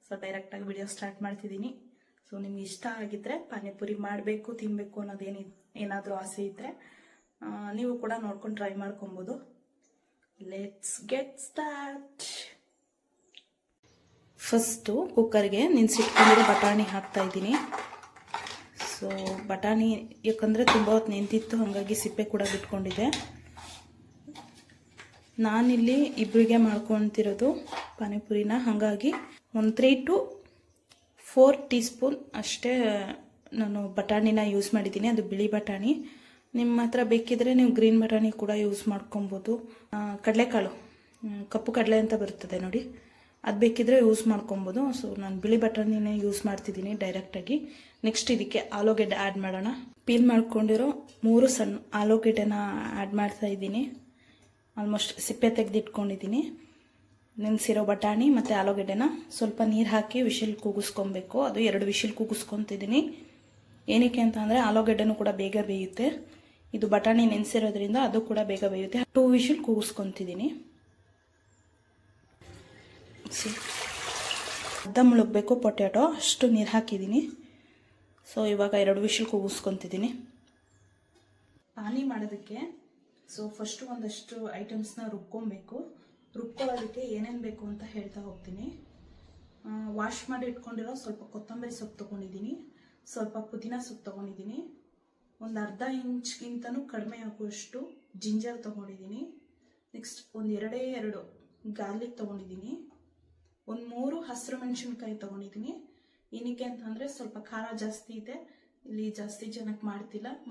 So ಡೈರೆಕ್ಟಾಗಿ video start ಮಾಡ್ತಿದ್ದೀನಿ. So ನಿಮ್ಗೆ ಇಷ್ಟ ಆಗಿದ್ರೆ ಪಾನಿಪುರಿ ಮಾಡಬೇಕು ತಿನ್ನಬೇಕು ಅನ್ನೋದೇನು ಏನಾದರೂ ಆಸೆ ಇದ್ದರೆ ನೀವು ಕೂಡ ನೋಡ್ಕೊಂಡು ಟ್ರೈ ಮಾಡ್ಕೊಬೋದು. Let's get start. ಫಸ್ಟು ಕುಕ್ಕರ್ಗೆ ನೆನೆಸಿಟ್ಕೊಂಡಿರೋ ಬಟಾಣಿ ಹಾಕ್ತಾ ಇದ್ದೀನಿ. ಸೊ ಬಟಾಣಿ ಯಾಕಂದರೆ ತುಂಬ ಹೊತ್ತು ನೆಂತಿತ್ತು, ಹಾಗಾಗಿ ಸಿಪ್ಪೆ ಕೂಡ ಬಿಟ್ಕೊಂಡಿದೆ. ನಾನಿಲ್ಲಿ ಇಬ್ಬರಿಗೆ ಮಾಡ್ಕೊತಿರೋದು ಪಾನಿಪುರಿನ, ಹಾಗಾಗಿ ಒಂದು 3 to 4 ಟೀ ಸ್ಪೂನ್ ಅಷ್ಟೇ ನಾನು ಬಟಾಣಿನ ಯೂಸ್ ಮಾಡಿದ್ದೀನಿ. ಅದು ಬಿಳಿ ಬಟಾಣಿ. ನಿಮ್ಮ ಹತ್ರ ಬೇಕಿದ್ರೆ ನೀವು ಗ್ರೀನ್ ಬಟಾಣಿ ಕೂಡ ಯೂಸ್ ಮಾಡ್ಕೊಬೋದು. ಕಡಲೆಕಾಳು, ಕಪ್ಪು ಕಡಲೆ ಅಂತ ಬರ್ತದೆ ನೋಡಿ, ಅದು ಬೇಕಿದ್ರೆ ಯೂಸ್ ಮಾಡ್ಕೊಬೋದು. ಸೊ ನಾನು ಬಿಳಿ ಬಟಾಣಿನೇ ಯೂಸ್ ಮಾಡ್ತಿದ್ದೀನಿ ಡೈರೆಕ್ಟಾಗಿ. ನೆಕ್ಸ್ಟ್ ಇದಕ್ಕೆ ಆಲೂಗೆಡ್ಡೆ ಆ್ಯಡ್ ಮಾಡೋಣ. ಪೀಲ್ ಮಾಡ್ಕೊಂಡಿರೋ 3 ಸಣ್ಣ ಆಲೂಗೆಡ್ಡೆನ ಆ್ಯಡ್ ಮಾಡ್ತಾ ಇದ್ದೀನಿ. ಆಲ್ಮೋಸ್ಟ್ ಸಿಪ್ಪೆ ತೆಗೆದಿಟ್ಕೊಂಡಿದ್ದೀನಿ. ನೆನೆಸಿರೋ ಬಟಾಣಿ ಮತ್ತು ಆಲೂಗೆಡ್ಡೆನ ಸ್ವಲ್ಪ ನೀರು ಹಾಕಿ ವಿಶಿಲ್ ಕೂಗಿಸ್ಕೊಬೇಕು. ಅದು 2 ವಿಶಿಲ್ ಕೂಗಿಸ್ಕೊತಿದ್ದೀನಿ. ಏನಕ್ಕೆ ಅಂತ ಅಂದರೆ ಆಲೂಗೆಡ್ಡೆನೂ ಕೂಡ ಬೇಗ ಬೇಯುತ್ತೆ. ಇದು ಬಟಾಣಿ ನೆನೆಸಿರೋದ್ರಿಂದ ಅದು ಕೂಡ ಬೇಗ ಬೇಯುತ್ತೆ. 2 ವಿಶಿಲ್ ಕೂಗಿಸ್ಕೊತಿದ್ದೀನಿ. ಅರ್ಧ ಮುಳುಗಬೇಕು ಪೊಟ್ಯಾಟೊ, ಅಷ್ಟು ನೀರು ಹಾಕಿದ್ದೀನಿ. ಸೊ ಇವಾಗ 2 ವಿಶಿಲ್ ಕೂಗಿಸ್ಕೊತಿದ್ದೀನಿ. ಪಾನಿ ಮಾಡೋದಕ್ಕೆ ಸೊ ಫಸ್ಟು ಒಂದಷ್ಟು ಐಟಮ್ಸ್ನ ರುಬ್ಕೊಬೇಕು. ರುಬ್ಕೊಳ್ಳೋದಕ್ಕೆ ಏನೇನು ಬೇಕು ಅಂತ ಹೇಳ್ತಾ ಹೋಗ್ತೀನಿ. ವಾಶ್ ಮಾಡಿ ಇಟ್ಕೊಂಡಿರೋ ಸ್ವಲ್ಪ ಕೊತ್ತಂಬರಿ ಸೊಪ್ಪು ತೊಗೊಂಡಿದ್ದೀನಿ, ಸ್ವಲ್ಪ ಪುದೀನ ಸೊಪ್ಪು ತೊಗೊಂಡಿದ್ದೀನಿ, ಒಂದು ಅರ್ಧ ಇಂಚ್ಗಿಂತನೂ ಕಡಿಮೆ ಆಗುವಷ್ಟು ಜಿಂಜರ್ ತೊಗೊಂಡಿದ್ದೀನಿ. ನೆಕ್ಸ್ಟ್ ಒಂದು 2 ಗಾರ್ಲಿಕ್ ತೊಗೊಂಡಿದ್ದೀನಿ, ಒಂದು 3 ಹಸಿರು ಮೆಣಸಿನ್ಕಾಯಿ ತೊಗೊಂಡಿದ್ದೀನಿ. ಏನಕ್ಕೆ ಅಂತಂದರೆ ಸ್ವಲ್ಪ ಖಾರ ಜಾಸ್ತಿ ಇದೆ, ಇಲ್ಲಿ ಜಾಸ್ತಿ ಜನಕ್ಕೆ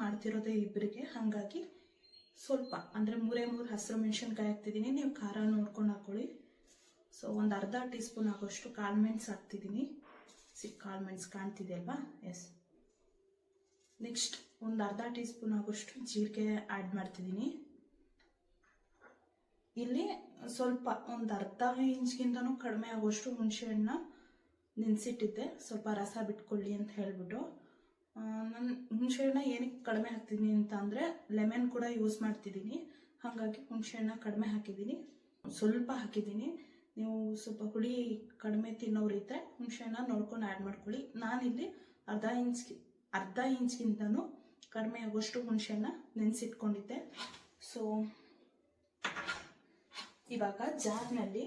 ಮಾಡ್ತಿರೋದೇ ಇಬ್ಬರಿಗೆ, ಹಾಗಾಗಿ ಸ್ವಲ್ಪ ಅಂದರೆ 3 ಹಸಿರು ಮೆಣಸಿನ್ಕಾಯಿ ಹಾಕ್ತಿದ್ದೀನಿ. ನೀವು ಖಾರ ನೋಡ್ಕೊಂಡು ಹಾಕೊಳ್ಳಿ. ಸೊ ಒಂದು ಅರ್ಧ ಟೀ ಸ್ಪೂನ್ ಆಗೋಷ್ಟು ಕಾಳು ಮೆಣಸು ಹಾಕ್ತಿದ್ದೀನಿ. ಕಾಳು ಮೆಣಸು ಕಾಣ್ತಿದೆ ಅಲ್ವಾ? ಎಸ್. ನೆಕ್ಸ್ಟ್ ಒಂದು ಅರ್ಧ ಟೀ ಸ್ಪೂನ್ ಆಗೋಷ್ಟು ಜೀರಿಗೆ ಆ್ಯಡ್ ಮಾಡ್ತಿದ್ದೀನಿ. ಇಲ್ಲಿ ಸ್ವಲ್ಪ ಒಂದು ಅರ್ಧ ಇಂಚ್ಗಿಂತನೂ ಕಡಿಮೆ ಆಗೋಷ್ಟು ಹುಣಸೆಹಣ್ಣು ನೆನೆಸಿಟ್ಟಿದ್ದೆ, ಸ್ವಲ್ಪ ರಸ ಬಿಟ್ಕೊಳ್ಳಿ ಅಂತ ಹೇಳ್ಬಿಟ್ಟು. ನಾನು ಹುಣಸೆಹಣ್ಣ ಏನಕ್ಕೆ ಕಡಿಮೆ ಹಾಕ್ತಿದ್ದೀನಿ ಅಂತ ಅಂದರೆ ಲೆಮನ್ ಕೂಡ ಯೂಸ್ ಮಾಡ್ತಿದ್ದೀನಿ, ಹಾಗಾಗಿ ಹುಣಸೆಹಣ್ಣ ಕಡಿಮೆ ಹಾಕಿದ್ದೀನಿ, ಸ್ವಲ್ಪ ಹಾಕಿದ್ದೀನಿ. ನೀವು ಸ್ವಲ್ಪ ಹುಳಿ ಕಡಿಮೆ ತಿನ್ನೋರಿದ್ದರೆ ಹುಣಸೆಹಣ್ಣ ನೋಡ್ಕೊಂಡು ಆ್ಯಡ್ ಮಾಡ್ಕೊಳ್ಳಿ. ನಾನಿಲ್ಲಿ ಅರ್ಧ ಇಂಚ್ಗಿಂತನೂ ಕಡಿಮೆ ಆಗೋಷ್ಟು ಹುಣಸೆಹಣ್ಣ ನೆನೆಸಿಟ್ಕೊಂಡಿದ್ದೆ. ಸೊ ಇವಾಗ ಜಾರ್ನಲ್ಲಿ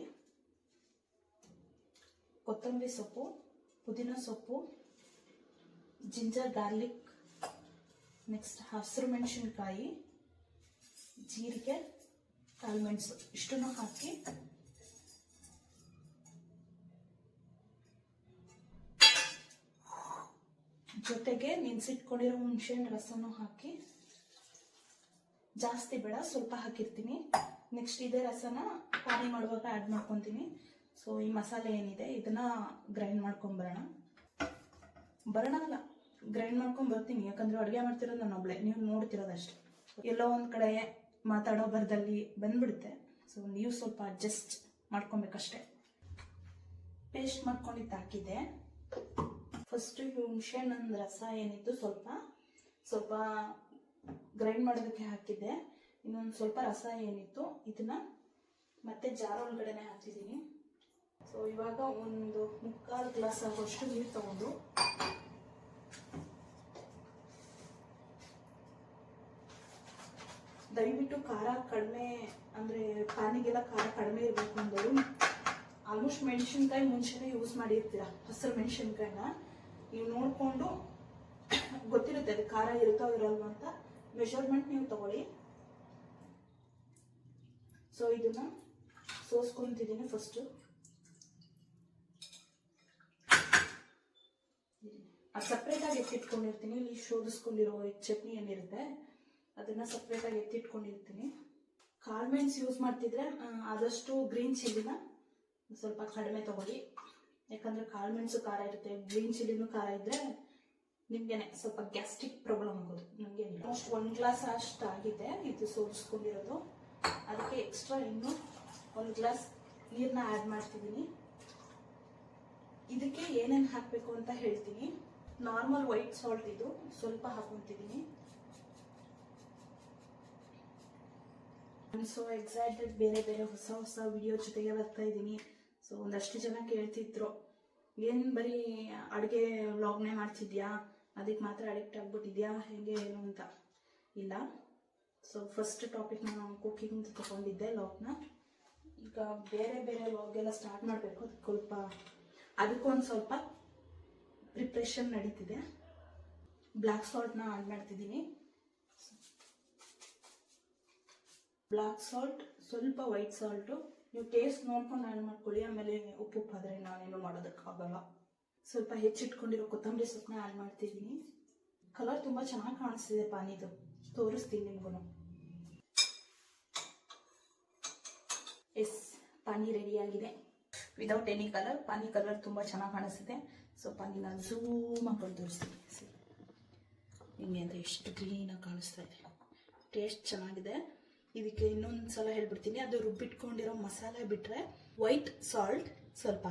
ಕೊತ್ತಂಬರಿ ಸೊಪ್ಪು, ಪುದೀನ ಸೊಪ್ಪು, ಜಿಂಜರ್ ಗಾರ್ಲಿಕ್, ನೆಕ್ಸ್ಟ್ ಹಸಿರು ಮೆಣಸಿನ್ಕಾಯಿ, ಜೀರಿಗೆ, ಕಾಳು ಮೆಣಸು ಇಷ್ಟನ್ನು ಹಾಕಿ ಜೊತೆಗೆ ನೆನೆಸಿಟ್ಕೊಂಡಿರೋ ಹುಣಸೆಹಣ್ಣು ರಸನೂ ಹಾಕಿ, ಜಾಸ್ತಿ ಬೇಡ ಸ್ವಲ್ಪ ಹಾಕಿರ್ತೀನಿ. ನೆಕ್ಸ್ಟ್ ಇದೇ ರಸನ ಪಾನಿ ಮಾಡುವಾಗ ಆ್ಯಡ್ ಮಾಡ್ಕೊತೀನಿ. ಸೊ ಈ ಮಸಾಲೆ ಏನಿದೆ ಇದನ್ನ ಗ್ರೈಂಡ್ ಮಾಡ್ಕೊಂಬರೋಣ. ಗ್ರೈಂಡ್ ಮಾಡ್ಕೊಂಬರ್ತೀನಿ, ಯಾಕಂದರೆ ಅಡುಗೆ ಮಾಡ್ತಿರೋದು ನಾನು ಒಬ್ಳೆ, ನೀವು ನೋಡ್ತಿರೋದಷ್ಟೇ. ಎಲ್ಲೋ ಒಂದು ಕಡೆ ಮಾತಾಡೋ ಬರದಲ್ಲಿ ಬಂದ್ಬಿಡುತ್ತೆ. ಸೊ ನೀವು ಸ್ವಲ್ಪ ಅಡ್ಜಸ್ಟ್ ಮಾಡ್ಕೊಬೇಕಷ್ಟೆ. ಪೇಸ್ಟ್ ಮಾಡ್ಕೊಂಡಿದ್ದು ಹಾಕಿದ್ದೆ. ಫಸ್ಟು ಹುಣಸೆಹಣ್ಣು ರಸ ಏನಿತ್ತು ಸ್ವಲ್ಪ ಗ್ರೈಂಡ್ ಮಾಡೋದಕ್ಕೆ ಹಾಕಿದ್ದೆ. ಇನ್ನೊಂದು ಸ್ವಲ್ಪ ರಸ ಏನಿತ್ತು ಇದನ್ನ ಮತ್ತೆ ಜಾರ್ ಒಳಗಡೆನೆ ಹಾಕ್ತಿದ್ದೀನಿ. ಸೊ ಇವಾಗ ಒಂದು 3/4 ಗ್ಲಾಸ್ ಆಗೋಷ್ಟು ನೀರು ತಗೊಂಡು ದಯವಿಟ್ಟು ಖಾರ ಕಡಿಮೆ, ಅಂದರೆ ಪಾನಿಗೆಲ್ಲ ಖಾರ ಕಡಿಮೆ ಇರಬೇಕು ಅಂದರು ಆಲ್ಮೋಸ್ಟ್ ಮೆಣಸಿನ್ಕಾಯಿ ಮುಂಚೆನೇ ಯೂಸ್ ಮಾಡಿರ್ತೀರ, ಹಸಿರು ಮೆಣಸಿನ್ಕಾಯಿನ ನೀವು ನೋಡಿಕೊಂಡು ಗೊತ್ತಿರುತ್ತೆ ಅದು ಖಾರ ಇರುತ್ತೋ ಇರಲ್ವ ಅಂತ ಮೆಷರ್ಮೆಂಟ್ ನೀವು ತಗೊಳ್ಳಿ. ಸೊ ಇದನ್ನ ಸೋಸ್ಕೊಂತಿದ್ದೀನಿ. ಫಸ್ಟು ಸಪ್ರೇಟಾಗಿ ಎತ್ತಿಟ್ಕೊಂಡಿರ್ತೀನಿ. ಇಲ್ಲಿ ಶೋಧಿಸ್ಕೊಂಡಿರೋ ಚಟ್ನಿ ಏನಿರುತ್ತೆ ಅದನ್ನ ಸಪ್ರೇಟಾಗಿ ಎತ್ತಿಟ್ಕೊಂಡಿರ್ತೀನಿ. ಕಾಳು ಮೆಣಸು ಯೂಸ್ ಮಾಡ್ತಿದ್ರೆ ಆದಷ್ಟು ಗ್ರೀನ್ ಚಿಲ್ಲಿನ ಸ್ವಲ್ಪ ಕಡಿಮೆ ತಗೊಳ್ಳಿ, ಯಾಕಂದರೆ ಕಾಳು ಮೆಣಸು ಖಾರ ಇರುತ್ತೆ, ಗ್ರೀನ್ ಚಿಲ್ಲಿನೂ ಖಾರ ಇದ್ದರೆ ನಿಮಗೇನೆ ಸ್ವಲ್ಪ ಗ್ಯಾಸ್ಟ್ರಿಕ್ ಪ್ರಾಬ್ಲಮ್ ಆಗೋದು. ನನಗೆ ಆಲ್ಮೋಸ್ಟ್ 1 ಗ್ಲಾಸ್ ಅಷ್ಟು ಆಗಿದೆ ಇದು ಸೋಸ್ಕೊಂಡಿರೋದು. ಅದಕ್ಕೆ ಎಕ್ಸ್ಟ್ರಾ ಇನ್ನೂ 1 ಗ್ಲಾಸ್ ನೀರನ್ನ ಆ್ಯಡ್ ಮಾಡ್ತಿದ್ದೀನಿ. ಇದಕ್ಕೆ ಏನೇನು ಹಾಕಬೇಕು ಅಂತ ಹೇಳ್ತೀನಿ. ನಾರ್ಮಲ್ ವೈಟ್ ಸಾಲ್ಟ್ ಇದು ಸ್ವಲ್ಪ ಹಾಕೊತಿದ್ದೀನಿ. ಸೊ ಎಕ್ಸೈಟೆಡ್, ಬೇರೆ ಬೇರೆ ಹೊಸ ವಿಡಿಯೋ ಜೊತೆಗೆ ಬರ್ತಾ ಇದ್ದೀನಿ. ಸೊ ಒಂದಷ್ಟು ಜನ ಕೇಳ್ತಿದ್ರು ಏನು ಬರೀ ಅಡುಗೆ ವ್ಲಾಗ್ನೇ ಮಾಡ್ತಿದ್ಯಾ, ಅದಕ್ಕೆ ಮಾತ್ರ ಅಡಿಕ್ಟ್ ಆಗ್ಬಿಟ್ಟಿದ್ಯಾ, ಹೇಗೆ ಏನು ಅಂತ ಇಲ್ಲ. ಸೊ ಫಸ್ಟ್ ಟಾಪಿಕ್ ನಾನು ಕುಕಿಂಗ್ ತಗೊಂಡಿದ್ದೆ ವ್ಲಾಗ್ನ. ಈಗ ಬೇರೆ ಬೇರೆ ವ್ಲಾಗ್ ಎಲ್ಲ ಸ್ಟಾರ್ಟ್ ಮಾಡಬೇಕು. ಅದಕ್ಕೊಂದು ಸ್ವಲ್ಪ ಪ್ರಿಪ್ರೇಷನ್ ನಡೀತಿದೆ. ಬ್ಲ್ಯಾಕ್ ಸಾಲ್ಟ್ನ ಆ್ಯಡ್ ಮಾಡ್ತಿದ್ದೀನಿ. ಬ್ಲ್ಯಾಕ್ ಸಾಲ್ಟ್, ಸ್ವಲ್ಪ ವೈಟ್ ಸಾಲ್ಟು, ನೀವು ಟೇಸ್ಟ್ ನೋಡ್ಕೊಂಡು ಆ್ಯಡ್ ಮಾಡ್ಕೊಳ್ಳಿ. ಆಮೇಲೆ ಉಪ್ಪು ಆದರೆ ನಾನೇನು ಮಾಡೋದಕ್ಕಾಗಲ್ಲ. ಸ್ವಲ್ಪ ಹೆಚ್ಚಿಟ್ಕೊಂಡಿರೋ ಕೊತ್ತಂಬರಿ ಸೊಪ್ಪನ್ನ ಆ್ಯಡ್ ಮಾಡ್ತಿದ್ದೀನಿ. ಕಲರ್ ತುಂಬ ಚೆನ್ನಾಗಿ ಕಾಣಿಸ್ತಿದೆ ಪಾನಿದು, ತೋರಿಸ್ತೀನಿ ನಿಮ್ಗೂ. ಎಸ್, ಪಾನಿ ರೆಡಿಯಾಗಿದೆ. ವಿದೌಟ್ ಎನಿ ಕಲರ್ ಪಾನಿ ಕಲರ್ ತುಂಬ ಚೆನ್ನಾಗಿ ಕಾಣಿಸ್ತಿದೆ. ಸೊ ಪಾನಿನ ಝೂಮ್ ಹಾಕೊಂಡು ತೋರಿಸ್ತೀನಿ. ಹಿಂಗೆ ಅಂದರೆ ಎಷ್ಟು ಕ್ಲೀನಾಗಿ ಕಾಣಿಸ್ತಾ ಇದೆ. ಟೇಸ್ಟ್ ಚೆನ್ನಾಗಿದೆ. ಇದಕ್ಕೆ ಇನ್ನೊಂದು ಸಲ ಹೇಳ್ಬಿಡ್ತೀನಿ, ಅದು ರುಬ್ಬಿಟ್ಕೊಂಡಿರೋ ಮಸಾಲೆ ಬಿಟ್ಟರೆ ವೈಟ್ ಸಾಲ್ಟ್ ಸ್ವಲ್ಪ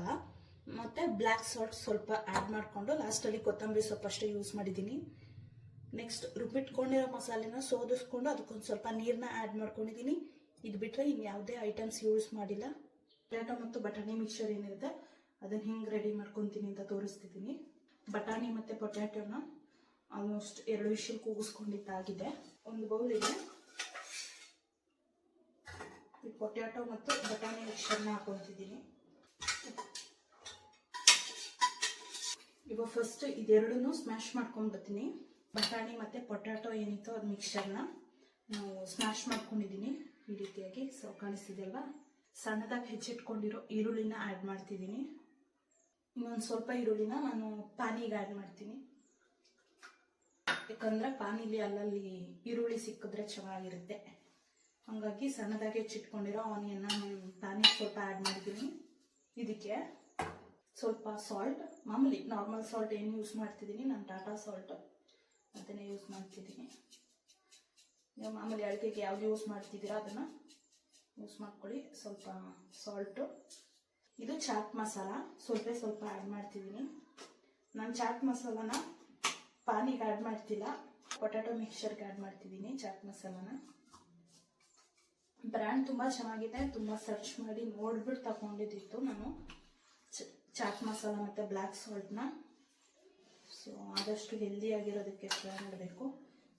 ಮತ್ತು ಬ್ಲ್ಯಾಕ್ ಸಾಲ್ಟ್ ಸ್ವಲ್ಪ ಆ್ಯಡ್ ಮಾಡಿಕೊಂಡು ಲಾಸ್ಟಲ್ಲಿ ಕೊತ್ತಂಬರಿ ಸೊಪ್ಪು ಅಷ್ಟೇ ಯೂಸ್ ಮಾಡಿದ್ದೀನಿ. ನೆಕ್ಸ್ಟ್ ರುಬ್ಬಿಟ್ಕೊಂಡಿರೋ ಮಸಾಲೆನ ಸೋದಿಸ್ಕೊಂಡು ಅದಕ್ಕೊಂದು ಸ್ವಲ್ಪ ನೀರನ್ನ ಆ್ಯಡ್ ಮಾಡ್ಕೊಂಡಿದ್ದೀನಿ. ಇದು ಬಿಟ್ಟರೆ ಇನ್ಯಾವುದೇ ಐಟಮ್ಸ್ ಯೂಸ್ ಮಾಡಿಲ್ಲ. ಪೊಟ್ಯಾಟೊ ಮತ್ತು ಬಟಾಣಿ ಮಿಕ್ಸರ್ ಏನಿರುತ್ತೆ ಅದನ್ನು ಹಿಂಗೆ ರೆಡಿ ಮಾಡ್ಕೊತೀನಿ ಅಂತ ತೋರಿಸ್ತಿದ್ದೀನಿ. ಬಟಾಣಿ ಮತ್ತು ಪೊಟ್ಯಾಟೊನ ಆಲ್ಮೋಸ್ಟ್ 2 ವಿಷಲ್ ಕೂಗಿಸ್ಕೊಂಡಿದ್ದಾಗಿದೆ. ಒಂದು ಬೌಲಿಗೆ ಈ ಪೊಟ್ಯಾಟೊ ಮತ್ತು ಬಟಾಣಿ ಮಿಕ್ಸರ್ನ ಹಾಕೊತಿದ್ದೀನಿ. ಇವಾಗ ಫಸ್ಟ್ ಇದೆರಡನ್ನೂ ಸ್ಮ್ಯಾಶ್ ಮಾಡ್ಕೊಂಡು ಬರ್ತೀನಿ. ಬಟಾಣಿ ಮತ್ತು ಪೊಟ್ಯಾಟೊ ಏನಿತ್ತು ಅದು ಮಿಕ್ಸರ್ನ ನಾವು ಸ್ಮ್ಯಾಶ್ ಮಾಡ್ಕೊಂಡಿದ್ದೀನಿ ಈ ರೀತಿಯಾಗಿ. ಸೊ ಕಾಣಿಸ್ತಿದೆಯಲ್ವಾ. ಸಣ್ಣದಾಗಿ ಹೆಚ್ಚಿಟ್ಕೊಂಡಿರೋ ಈರುಳ್ಳಿನ ಆ್ಯಡ್ ಮಾಡ್ತಿದ್ದೀನಿ. ಇನ್ನೊಂದು ಸ್ವಲ್ಪ ಈರುಳ್ಳಿನ ನಾನು ಪಾನಿಗೆ ಆ್ಯಡ್ ಮಾಡ್ತೀನಿ. ಯಾಕಂದರೆ ಪಾನಿಲಿ ಅಲ್ಲಲ್ಲಿ ಈರುಳ್ಳಿ ಸಿಕ್ಕಿದ್ರೆ ಚೆನ್ನಾಗಿರುತ್ತೆ. ಹಾಗಾಗಿ ಸಣ್ಣದಾಗಿ ಹೆಚ್ಚಿಟ್ಕೊಂಡಿರೋ ಆನಿಯನ್ನ ಪಾನಿಗೆ ಸ್ವಲ್ಪ ಆ್ಯಡ್ ಮಾಡಿದ್ದೀನಿ. ಇದಕ್ಕೆ ಸ್ವಲ್ಪ ಸಾಲ್ಟ್, ಮಾಮೂಲಿ ನಾರ್ಮಲ್ ಸಾಲ್ಟ್ ಏನು ಯೂಸ್ ಮಾಡ್ತಿದ್ದೀನಿ ನಾನು, ಟಾಟಾ ಸಾಲ್ಟ್ ಅದನ್ನೇ ಯೂಸ್ ಮಾಡ್ತಿದ್ದೀನಿ. ನೀವು ಮಾಮೂಲಿ ಅಡುಗೆಗೆ ಯಾವ್ದು ಯೂಸ್ ಮಾಡ್ತಿದ್ದೀರಾ ಅದನ್ನು ಯೂಸ್ ಮಾಡ್ಕೊಳ್ಳಿ. ಸ್ವಲ್ಪ ಸಾಲ್ಟು. ಇದು ಚಾಟ್ ಮಸಾಲ ಸ್ವಲ್ಪ ಆ್ಯಡ್ ಮಾಡ್ತಿದ್ದೀನಿ. ನಾನು ಚಾಟ್ ಮಸಾಲಾನ ಪಾನಿಗೆ ಆ್ಯಡ್ ಮಾಡ್ತಿಲ್ಲ, ಪೊಟ್ಯಾಟೊ ಮಿಕ್ಸರ್ಗೆ ಆ್ಯಡ್ ಮಾಡ್ತಿದ್ದೀನಿ ಚಾಟ್ ಮಸಾಲಾನ. ಬ್ರ್ಯಾಂಡ್ ತುಂಬ ಚೆನ್ನಾಗಿದೆ, ತುಂಬ ಸರ್ಚ್ ಮಾಡಿ ನೋಡ್ಬಿಟ್ಟು ತಗೊಂಡಿದ್ದಿತ್ತು ನಾನು ಚಾಟ್ ಮಸಾಲ ಮತ್ತು ಬ್ಲ್ಯಾಕ್ ಸಾಲ್ಟ್ನ. ಸೊ ಆದಷ್ಟು ಹೆಲ್ದಿಯಾಗಿರೋದಕ್ಕೆ ಟ್ರೈ ಮಾಡಬೇಕು.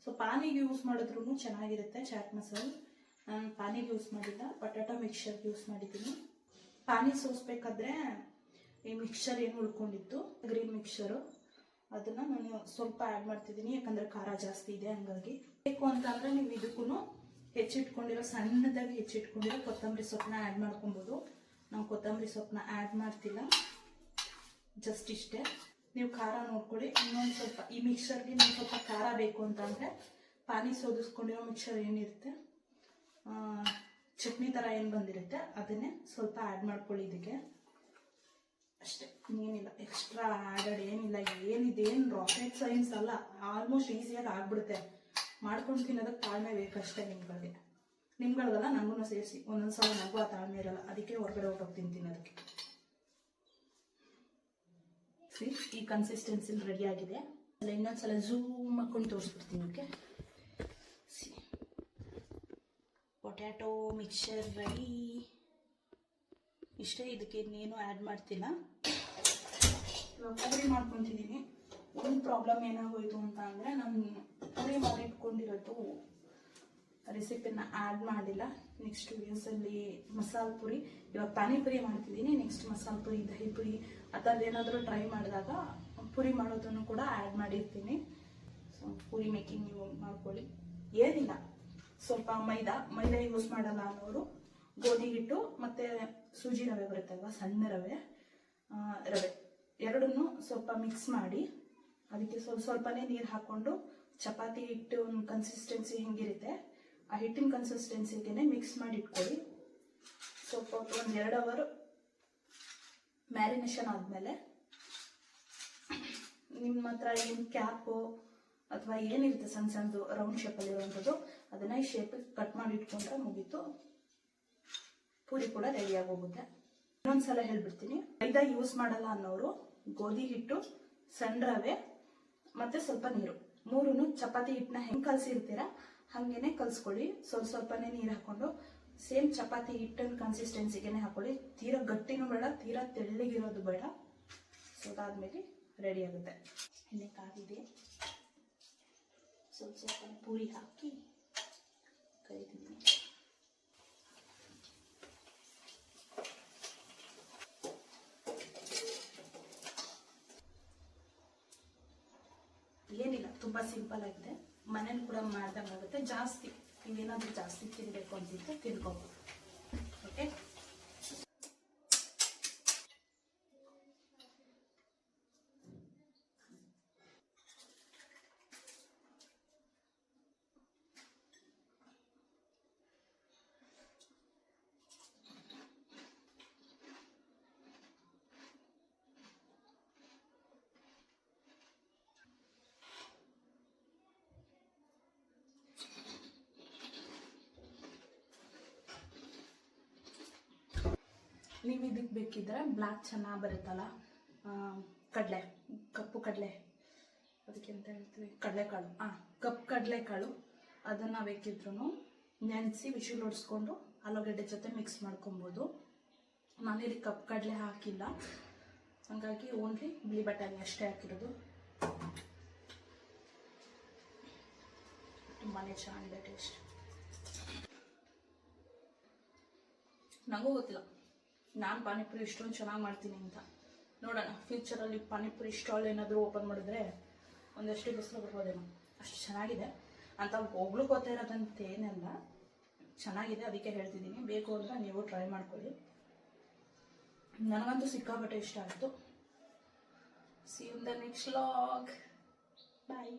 ಸೊ ಪಾನಿಗೆ ಯೂಸ್ ಮಾಡಿದ್ರೂ ಚೆನ್ನಾಗಿರುತ್ತೆ ಚಾಟ್ ಮಸಾಲ. ನಾನು ಪಾನಿಗೆ ಯೂಸ್ ಮಾಡಿಲ್ಲ, ಪೊಟ್ಯಾಟೊ ಮಿಕ್ಸರ್ಗೆ ಯೂಸ್ ಮಾಡಿದ್ದೀನಿ. ಪಾನಿ ಸೋಸ್ಬೇಕಾದ್ರೆ ಈ ಮಿಕ್ಸರ್ ಏನು ಉಳ್ಕೊಂಡಿತ್ತು ಗ್ರೀನ್ ಮಿಕ್ಸರು ಅದನ್ನು ನಾನು ಸ್ವಲ್ಪ ಆ್ಯಡ್ ಮಾಡ್ತಿದ್ದೀನಿ. ಯಾಕಂದರೆ ಖಾರ ಜಾಸ್ತಿ ಇದೆ, ಹಂಗಾಗಿ ಬೇಕು ಅಂತಂದರೆ ನೀವು ಇದಕ್ಕೂ ಹೆಚ್ಚಿಟ್ಕೊಂಡಿರೋ ಸಣ್ಣದಾಗಿ ಹೆಚ್ಚಿಟ್ಕೊಂಡಿರೋ ಕೊತ್ತಂಬರಿ ಸೊಪ್ಪನ್ನ ಆ್ಯಡ್ ಮಾಡ್ಕೊಬೋದು. ನಾವು ಕೊತ್ತಂಬರಿ ಸೊಪ್ಪನ್ನ ಆ್ಯಡ್ ಮಾಡ್ತಿಲ್ಲ, ಜಸ್ಟ್ ಇಷ್ಟೇ. ನೀವು ಖಾರ ನೋಡ್ಕೊಳ್ಳಿ. ಇನ್ನೊಂದು ಸ್ವಲ್ಪ ಈ ಮಿಕ್ಸರ್ಗೆ ನೀವು ಸ್ವಲ್ಪ ಖಾರ ಬೇಕು ಅಂತಂದರೆ ಪಾನಿ ಸೋದಿಸ್ಕೊಂಡಿರೋ ಮಿಕ್ಸರ್ ಏನಿರುತ್ತೆ ಚಟ್ನಿ ಥರ ಏನು ಬಂದಿರುತ್ತೆ ಅದನ್ನೇ ಸ್ವಲ್ಪ ಆ್ಯಡ್ ಮಾಡ್ಕೊಳ್ಳಿ ಇದಕ್ಕೆ ಅಷ್ಟೇ. ಏನಿಲ್ಲ ಎಕ್ಸ್ಟ್ರಾ ಆ್ಯಡೆಡ್ ಏನಿಲ್ಲ. ಏನಿದೇನು ರಾಕೆಟ್ ಸೈನ್ಸ್ ಅಲ್ಲ, ಆಲ್ಮೋಸ್ಟ್ ಈಸಿಯಾಗಿ ಆಗ್ಬಿಡುತ್ತೆ. ಮಾಡ್ಕೊಂಡು ತಿನ್ನೋದಕ್ಕೆ ತಾಳ್ಮೆ ಬೇಕಷ್ಟೇ ನಿಮ್ಗಳಿಗೆಲ್ಲ ನನಗೂ ಸೇರಿಸಿ. ಒಂದೊಂದು ಸಲ ನನಗೂ ಆ ತಾಳ್ಮೆ ಇರಲ್ಲ, ಅದಕ್ಕೆ ಹೊರಗಡೆ ಹೋಗ್ತೀನಿ ತಿನ್ನೋದಕ್ಕೆ. ಈ ಕನ್ಸಿಸ್ಟೆನ್ಸಿಲಿ ರೆಡಿ ಆಗಿದೆ. ಇನ್ನೊಂದ್ಸಲ ಝೂಮ್ ಹಾಕೊಂಡು ತೋರಿಸ್ಬಿಡ್ತೀನಿ. Okay, potato mixer ready. ಇಷ್ಟೇ, ಇದಕ್ಕೆ ಇನ್ನೇನು ಆ್ಯಡ್ ಮಾಡ್ತಿಲ್ಲ. ಇವಾಗ ಪೂರಿ ಮಾಡ್ಕೊತಿದ್ದೀನಿ. ಒಂದು ಪ್ರಾಬ್ಲಮ್ ಏನಾಗೋಯ್ತು ಅಂತ ಅಂದರೆ ನಾನು ಪೂರಿ ಮಾಡಿ ಇಟ್ಕೊಂಡಿರೋದು ರೆಸಿಪಿನ ಆ್ಯಡ್ ಮಾಡಿಲ್ಲ. ನೆಕ್ಸ್ಟ್ ವೀಡಿಯೋಸಲ್ಲಿ ಮಸಾಲೆ ಪುರಿ, ಇವಾಗ ಪಾನಿಪುರಿ ಮಾಡ್ತಿದ್ದೀನಿ. ನೆಕ್ಸ್ಟ್ ಮಸಾಲೆ ಪುರಿ, ದಹಿ ಪುರಿ ಆ ಥರದ್ದು ಏನಾದರೂ ಟ್ರೈ ಮಾಡಿದಾಗ ಪುರಿ ಮಾಡೋದನ್ನು ಕೂಡ ಆ್ಯಡ್ ಮಾಡಿರ್ತೀನಿ. ಸೊ ಪೂರಿ ಮೇಕಿಂಗ್ ನೀವು ಮಾಡ್ಕೊಳ್ಳಿ. ಏನಿಲ್ಲ, ಸ್ವಲ್ಪ ಮೈದಾ ಯೂಸ್ ಮಾಡಲ್ಲ ಅನ್ನೋರು ಗೋಧಿ ಹಿಟ್ಟು ಮತ್ತು ಸೂಜಿ ರವೆ ಬರುತ್ತಲ್ವ, ಸಣ್ಣ ರವೆ ಎರಡನ್ನೂ ಸ್ವಲ್ಪ ಮಿಕ್ಸ್ ಮಾಡಿ ಅದಕ್ಕೆ ಸ್ವಲ್ಪನೇ ನೀರು ಹಾಕ್ಕೊಂಡು ಚಪಾತಿ ಹಿಟ್ಟು ಕನ್ಸಿಸ್ಟೆನ್ಸಿ ಹೆಂಗಿರುತ್ತೆ ಆ ಹಿಟ್ಟಿನ ಕನ್ಸಿಸ್ಟೆನ್ಸಿಗೆ ಮಿಕ್ಸ್ ಮಾಡಿ ಇಟ್ಕೊಳ್ಳಿ. ಸ್ವಲ್ಪ ಒಂದು 2 ಅವರ್ ಮ್ಯಾರಿನೇಷನ್ ಆದಮೇಲೆ ನಿಮ್ಮ ಹತ್ರ ಏನು ಕ್ಯಾಪು ಅಥವಾ ಏನಿರುತ್ತೆ ಸಣ್ಣ ಸಣ್ಣದು ರೌಂಡ್ ಶೇಪಲ್ಲಿರುವಂಥದ್ದು ಅದನ್ನು ಈ ಶೇಪಿಗೆ ಕಟ್ ಮಾಡಿ ಇಟ್ಕೊಂಡ್ರೆ ಮುಗೀತು, ಪೂರಿ ಕೂಡ ರೆಡಿಯಾಗಿ ಹೋಗುತ್ತೆ. ಇನ್ನೊಂದ್ಸಲ ಹೇಳ್ಬಿಡ್ತೀನಿ, ಮೈದಾ ಯೂಸ್ ಮಾಡಲ್ಲ ಅನ್ನೋರು ಗೋಧಿ ಹಿಟ್ಟು, ಸಣ್ಣ ರವೆ ಮತ್ತು ಸ್ವಲ್ಪ ನೀರು, ಮೂರೂ ಚಪಾತಿ ಹಿಟ್ಟನ್ನ ಹೆಂಗೆ ಕಲಸಿರ್ತೀರ ಹಾಗೇನೆ ಕಲಿಸ್ಕೊಳ್ಳಿ. ಸ್ವಲ್ಪನೇ ನೀರು ಹಾಕ್ಕೊಂಡು ಸೇಮ್ ಚಪಾತಿ ಹಿಟ್ಟಿನ ಕನ್ಸಿಸ್ಟೆನ್ಸಿಗೆ ಹಾಕೊಳ್ಳಿ. ತೀರಾ ಗಟ್ಟಿನೂ ಬೇಡ, ತೀರಾ ತೆಳ್ಳಗಿರೋದು ಬೇಡ, ಅದಾದಮೇಲೆ ರೆಡಿ ಆಗುತ್ತೆ. ಎಣ್ಣೆ ಕಾದಿದೆ, ಸ್ವಲ್ಪ ಪೂರಿ ಹಾಕಿ ಕರಿತೀನಿ. ಏನಿಲ್ಲ, ತುಂಬ ಸಿಂಪಲ್ ಆಗಿದೆ, ಮನೇಲಿ ಕೂಡ ಮಾಡ್ದಂಗೆ ಆಗುತ್ತೆ. ಜಾಸ್ತಿ ನೀವೇನಾದರೂ ಜಾಸ್ತಿ ತಿನ್ನಬೇಕು ಅಂತಿದ್ರೆ ತಿನ್ಕೋಬೋದು. ಓಕೆ, ನೀವು ಇದಕ್ಕೆ ಬೇಕಿದ್ರೆ ಬ್ಲ್ಯಾಕ್ ಚೆನ್ನಾಗಿ ಬರುತ್ತಲ್ಲ, ಕಡಲೆ, ಕಪ್ಪು ಕಡಲೆ, ಅದಕ್ಕೆ ಅಂತ ಹೇಳ್ತೀವಿ ಕಡಲೆಕಾಳು, ಕಪ್ಪು ಕಡಲೆಕಾಳು, ಅದನ್ನು ಬೇಕಿದ್ರೂ ನೆನೆಸಿ ವಿಶಿಲ್ ಹೊಡಿಸ್ಕೊಂಡು ಆಲೂಗಡ್ಡೆ ಜೊತೆ ಮಿಕ್ಸ್ ಮಾಡ್ಕೊಬೋದು. ನಾನಿಲ್ಲಿ ಕಪ್ಪು ಕಡಲೆ ಹಾಕಿಲ್ಲ, ಹಾಗಾಗಿ ಓನ್ಲಿ ಬಿಳಿ ಬಟಾಣಿ ಅಷ್ಟೇ ಹಾಕಿರೋದು. ತುಂಬಾ ಚೆನ್ನಾಗಿದೆ ಟೇಸ್ಟ್. ನನಗೂ ಗೊತ್ತಿಲ್ಲ ನಾನು ಪಾನಿಪುರಿ ಇಷ್ಟೊಂದು ಚೆನ್ನಾಗಿ ಮಾಡ್ತೀನಿ ಅಂತ. ನೋಡೋಣ, ಫ್ಯೂಚರಲ್ಲಿ ಪಾನಿಪುರಿ ಸ್ಟಾಲ್ ಏನಾದರೂ ಓಪನ್ ಮಾಡಿದ್ರೆ ಒಂದಷ್ಟು ಬಿಸಿಲು ಬರ್ಬೋದೇನೋ, ಅಷ್ಟು ಚೆನ್ನಾಗಿದೆ ಅಂತ ಹೊಗ್ಳುಕೋತಾ ಇರೋದಂತ ಏನೆಲ್ಲ ಚೆನ್ನಾಗಿದೆ, ಅದಕ್ಕೆ ಹೇಳ್ತಿದ್ದೀನಿ. ಬೇಕು ಅಂದರೆ ನೀವು ಟ್ರೈ ಮಾಡ್ಕೊಳ್ಳಿ. ನನಗಂತೂ ಸಿಕ್ಕಾಪಟ್ಟೆ ಇಷ್ಟ ಆಯಿತು. See you in the next vlog. Bye.